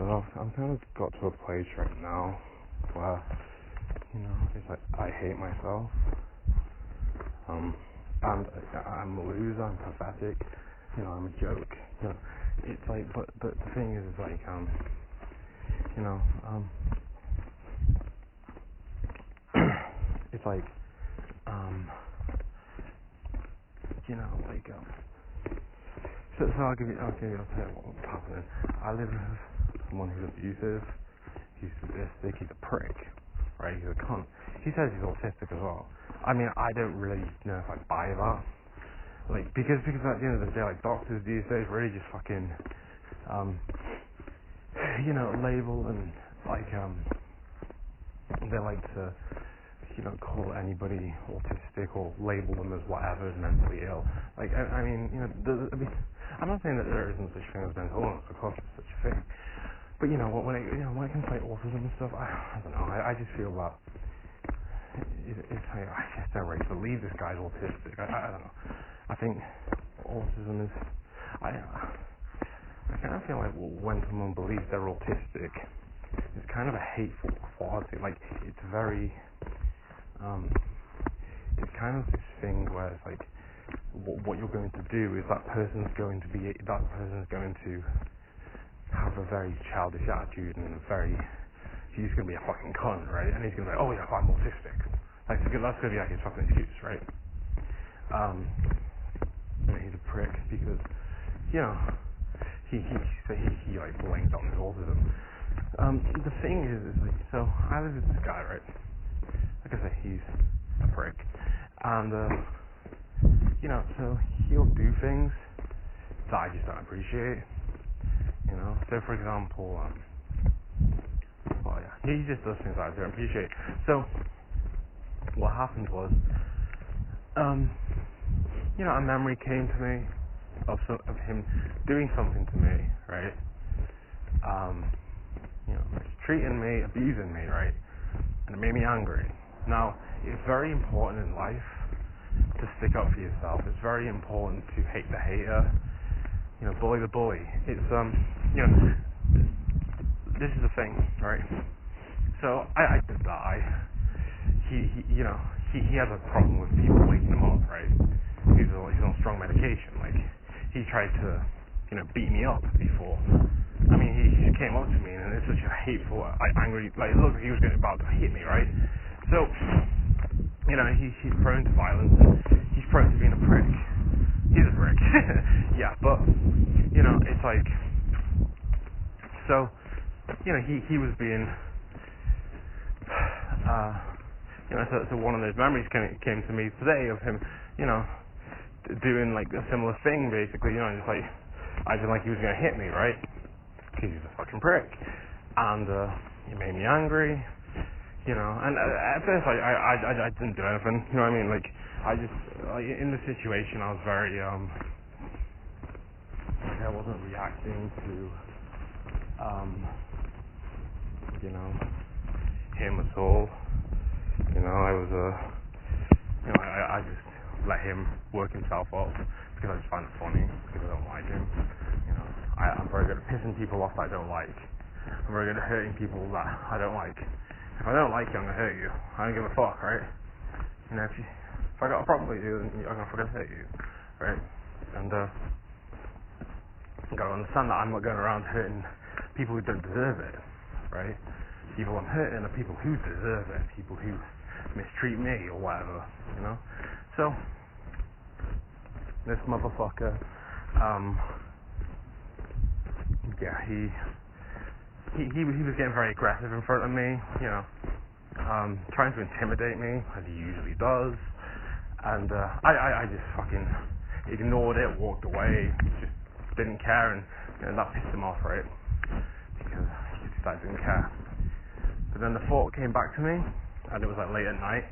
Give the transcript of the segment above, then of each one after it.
So I'm kind of got to a place right now where, it's like I hate myself. And I'm a loser, I'm pathetic, I'm a joke. It's like, but the thing is like, it's like, so I'll tell you what's happening. I live with someone who's abusive, he's sadistic, he's a prick, right? He's a cunt. He says he's autistic as well. I mean, I don't really know if I buy that. Like, because at the end of the day, like, doctors these days really just fucking, label and, like, they like to, call anybody autistic or label them as whatever is mentally ill. Like, I mean, I'm not saying that there isn't such a thing as mental illness, of course there's such a thing. But, when it comes to, like, autism and stuff, I don't know, I just feel that I just don't really believe this guy's autistic. I don't know. I think autism is, I kind of feel like when someone believes they're autistic, it's kind of a hateful quality. Like, it's very, it's kind of this thing where it's like, what you're going to do is that person's going to have a very childish attitude and he's going to be a fucking cunt, right? And he's going to be like, oh yeah, I'm autistic. Like, that's going to be like his fucking excuse, right? He's a prick because, he like blames on his autism. The thing is like, so I live with this guy, right? Like I say, he's a prick, and so he'll do things that I just don't appreciate. So for example, he just does things that I don't appreciate. So what happened was, a memory came to me of him doing something to me, right? Treating me, abusing me, right? And it made me angry. Now, it's very important in life to stick up for yourself. It's very important to hate the hater, bully the bully. It's, this is the thing, right? So, I did that. He has a problem with people waking him up, right? He's on strong medication. Like, he tried to, beat me up before. I mean, he just came up to me, and it's such a hateful, angry, like, look, he was about to hit me, right? So, he's prone to violence, and he's prone to being a prick. He's a prick. Yeah, but, it's like, so, he was being, so one of those memories came to me today of him, doing, like, a similar thing, basically, just like, I didn't like he was going to hit me, right? Because he's a fucking prick. And, it made me angry, and at first I didn't do anything, you know what I mean? Like, I just, in the situation, I was very, I wasn't reacting to, him at all. I was, I just let him work himself up because I just find it funny, because I don't like him. I'm very good at pissing people off that I don't like. I'm very good at hurting people that I don't like. If I don't like you, I'm going to hurt you. I don't give a fuck, right? If I got a problem with you, then I'm going to fucking hurt you, right? And, you got to understand that I'm not going around hurting people who don't deserve it, right? People I'm hurting are people who deserve it, people who mistreat me or whatever, So, this motherfucker, he was getting very aggressive in front of me, trying to intimidate me, as he usually does, and I just fucking ignored it, walked away, just didn't care, and that pissed him off, right? Because I didn't care. But then the thought came back to me, and it was like late at night,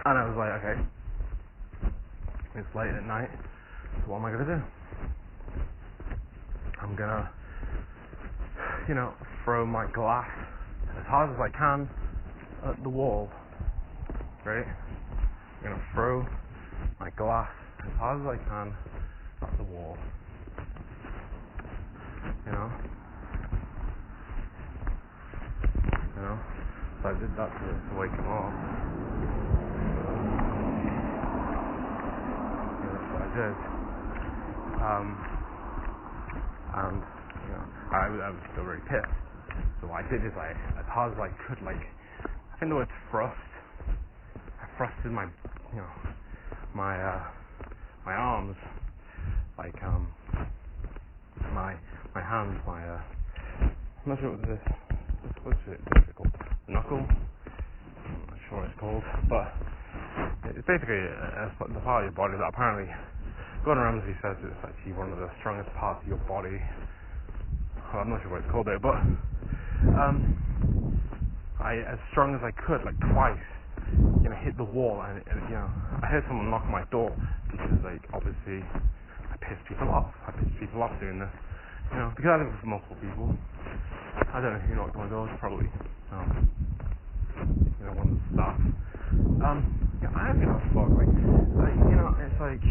and I was like, okay, it's late at night, so what am I gonna do? I'm gonna, throw my glass as hard as I can at the wall, right? I'm gonna throw my glass as hard as I can at the wall, did that to wake him up. That's what I did. And I was still very pissed. So what I did is as hard as I could, I think the word's thrust. I thrusted my arms, my hands, I'm not sure what this, what's it called? Knuckle? I'm not sure what it's called, but it's basically the part of your body that apparently Gordon Ramsay says it's actually one of the strongest parts of your body. Well, I'm not sure what it's called there, but I, as strong as I could, twice, hit the wall, and I heard someone knock on my door because, obviously, I pissed people off. Doing this, because I live with multiple people. I don't know who knocked on my door. It's probably, one of the staff. I don't give a fuck. It's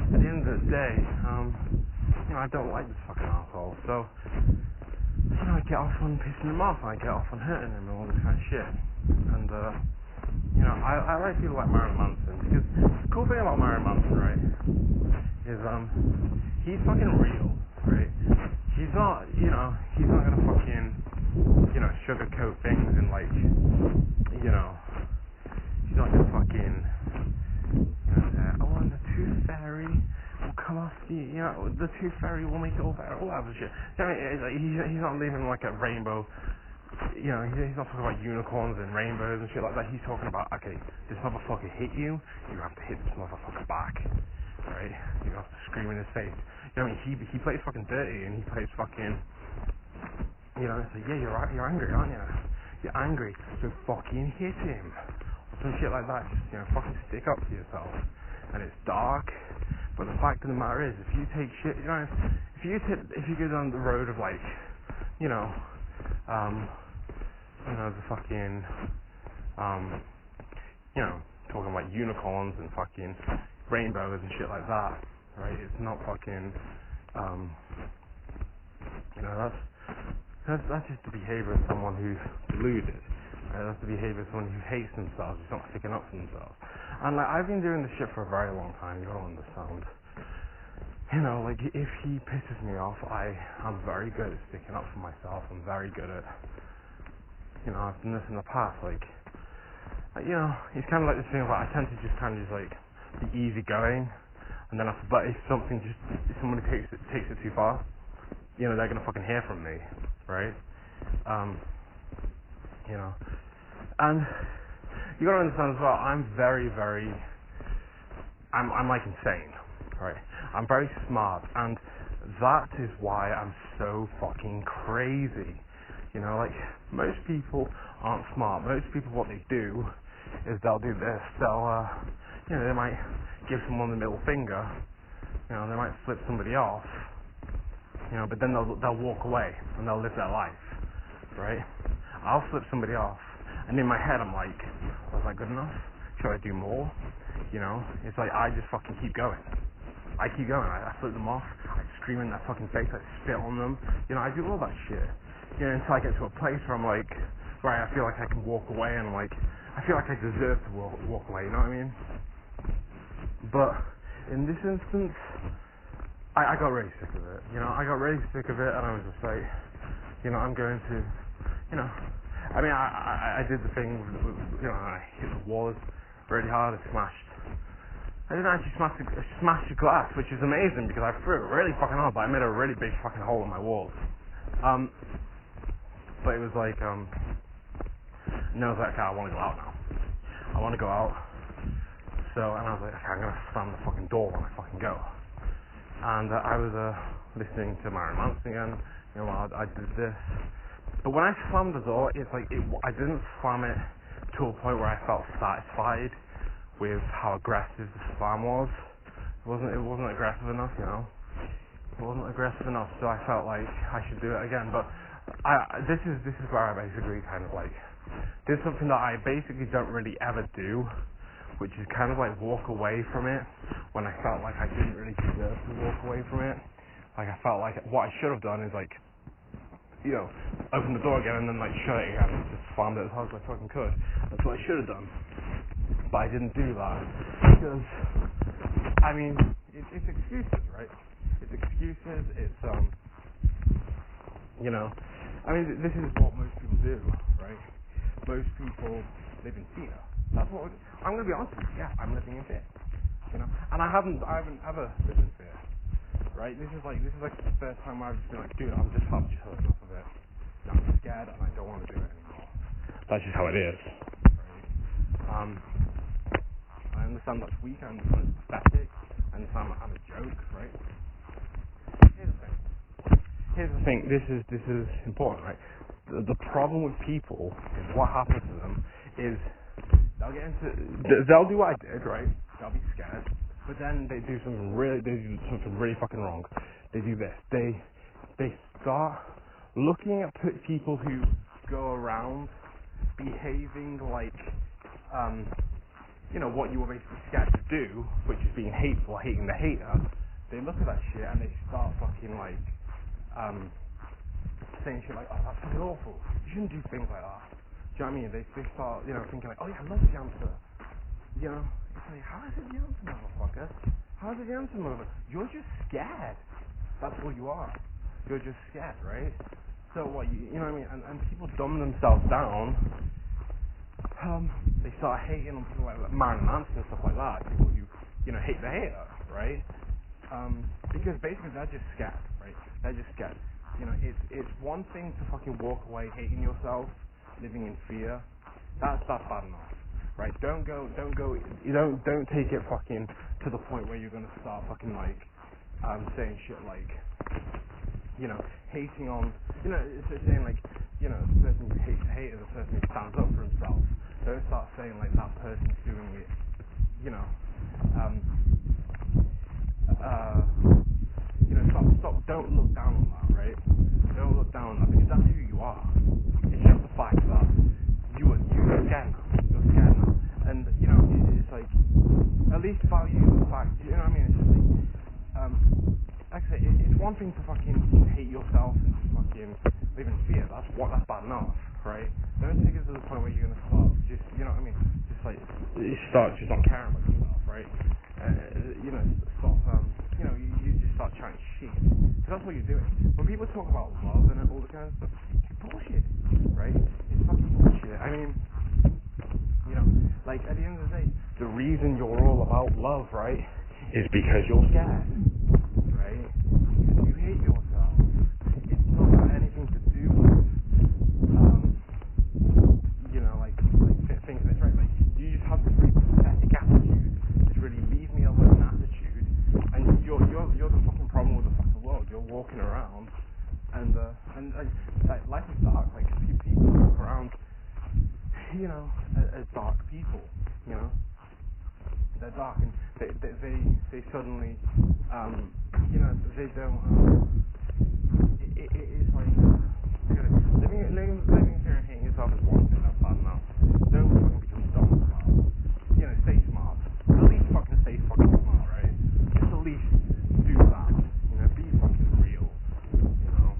at the end of the day, I don't like this fucking asshole. So, I get off on pissing him off. I get off on hurting him and all this kind of shit. And I like people like Marilyn Manson, because the cool thing about Marilyn Manson, right, is he's fucking real, right? He's not gonna fucking sugarcoat things and he's not gonna fucking say, oh, and the tooth fairy will come off the tooth fairy will make it all better, all that other shit. He's not leaving a rainbow. He's not talking about unicorns and rainbows and shit like that. He's talking about, okay, this motherfucker hit you, you have to hit this motherfucker back, right? You have to scream in his face. He plays fucking dirty, and he plays fucking, it's yeah, you're angry, aren't you? You're angry, so fucking hit him. Or some shit like that. Just, fucking stick up for yourself. And it's dark, but the fact of the matter is, if you take shit, if you go down the road of the fucking, talking about unicorns and fucking rainbows and shit like that, right? It's not fucking, that's just the behavior of someone who's deluded, right? That's the behavior of someone who hates themselves, who's not sticking up for themselves. And I've been doing this shit for a very long time, you don't understand. If he pisses me off, I'm very good at sticking up for myself. I'm very good at, I've done this in the past, it's kind of like this thing about I tend to just be easygoing, and then but if somebody takes it too far, they're gonna fucking hear from me, right? And you gotta understand as well, I'm very, very, I'm insane, right? I'm very smart, and that is why I'm so fucking crazy. Most people aren't smart. Most people, what they do is they'll do this. They'll, they might give someone the middle finger. They might flip somebody off. But then they'll walk away and they'll live their life, right? I'll flip somebody off, and in my head I'm like, was that good enough? Should I do more? It's I just fucking keep going. I keep going. I flip them off. I scream in their fucking face. I spit on them. I do all that shit. Until I get to a place where I'm right, I feel like I can walk away, and I feel like I deserve to walk away, you know what I mean? But in this instance, I got really sick of it. I got really sick of it, and I was just like, I'm going to, I did the thing, I hit the walls really hard. I didn't actually smash the glass, which is amazing because I threw it really fucking hard, but I made a really big fucking hole in my walls. But it was okay, I want to go out now. I want to go out. And I was like, okay, I'm going to slam the fucking door when I fucking go. And I was listening to Marilyn Manson again, I did this. But when I slammed the door, it's I didn't slam it to a point where I felt satisfied with how aggressive the slam was. It wasn't aggressive enough, It wasn't aggressive enough, so I felt like I should do it again. But this is where I basically did something that I basically don't really ever do, which is walk away from it when I felt like I didn't really deserve to walk away from it. I felt like what I should have done is open the door again and then like shut it again and just slammed it as hard as I fucking could. That's what I should have done. But I didn't do that because, I mean, it's excuses, right? It's excuses, it's, you know, I mean, this is what most people do, right? Most people live in fear. That's what I'm going to be honest with you. Yeah, I'm living in fear, you know, and I haven't ever lived in fear, right? This is like the first time I've just been like, dude, I've just had enough of it. I'm scared and I don't want to do it anymore. That's just how it is, right? I understand that's weak. I understand it's pathetic. I understand I'm a joke, right? Here's the thing. This is important, right? The problem with people is what happens to them is they'll do what I did, right? They'll be scared, but then they do something really fucking wrong. They do this. They start looking at people who go around behaving like, you know, what you were basically scared to do, which is being hateful, hating the hater. They look at that shit and they start fucking like, saying shit like, oh, that's fucking awful. You shouldn't do things like that. Do you know what I mean? They start, you know, thinking like, oh yeah, I love the answer. You know, it's like, how is it the answer, motherfucker? How is it the answer, motherfucker? You're just scared. That's what you are. You're just scared, right? So what, you know what I mean? And people dumb themselves down. They start hating on people like Marilyn Manson and stuff like that. People who, you know, hate the hater, right? Because basically they're just scared, right? They're just scared. You know, it's one thing to fucking walk away hating yourself, living in fear. That's bad enough, right? Don't take it fucking to the point where you're gonna start fucking like, saying shit like, you know, hating on, you know, it's just saying like, you know, the person who hates the hater, the person who stands up for himself. Don't start saying like that person's doing it, you know, you know, stop, don't look down on that, right? Don't look down on that because that's who you are. It's just the fact that you're scared now. You're scared now. And, you know, it's like, at least value the fact, you know what I mean? It's just like I say, it's one thing to fucking hate yourself and just fucking live in fear. That's bad enough, right? Don't take it to the point where you're gonna start just, you know what I mean? Just like, you start just not caring about yourself, right? You know, stop, you know, you just start chatting shit. Because that's what you're doing. When people talk about love and all that kind of stuff, it's bullshit, right? It's fucking bullshit. I mean, you know, like, at the end of the day, the reason you're all about love, right, is because you're scared, right? You hate yourself. It's not got anything to do with, you know, like things that's right. Like, you just have this really pathetic attitude, this really leave me alone attitude, and you're the fucking problem with the fucking world. You're walking around, and like, life is dark. Like, people walk around, you know, as dark people, you know. They're dark and they suddenly, you know, they don't, it's like, you know, living here and hating yourself is one thing, that's bad enough. Don't fucking become dumb about, you know, stay smart. At least fucking stay fucking smart, right? Just at least do that, you know, be fucking real, you know.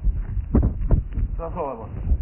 So that's all I want to say.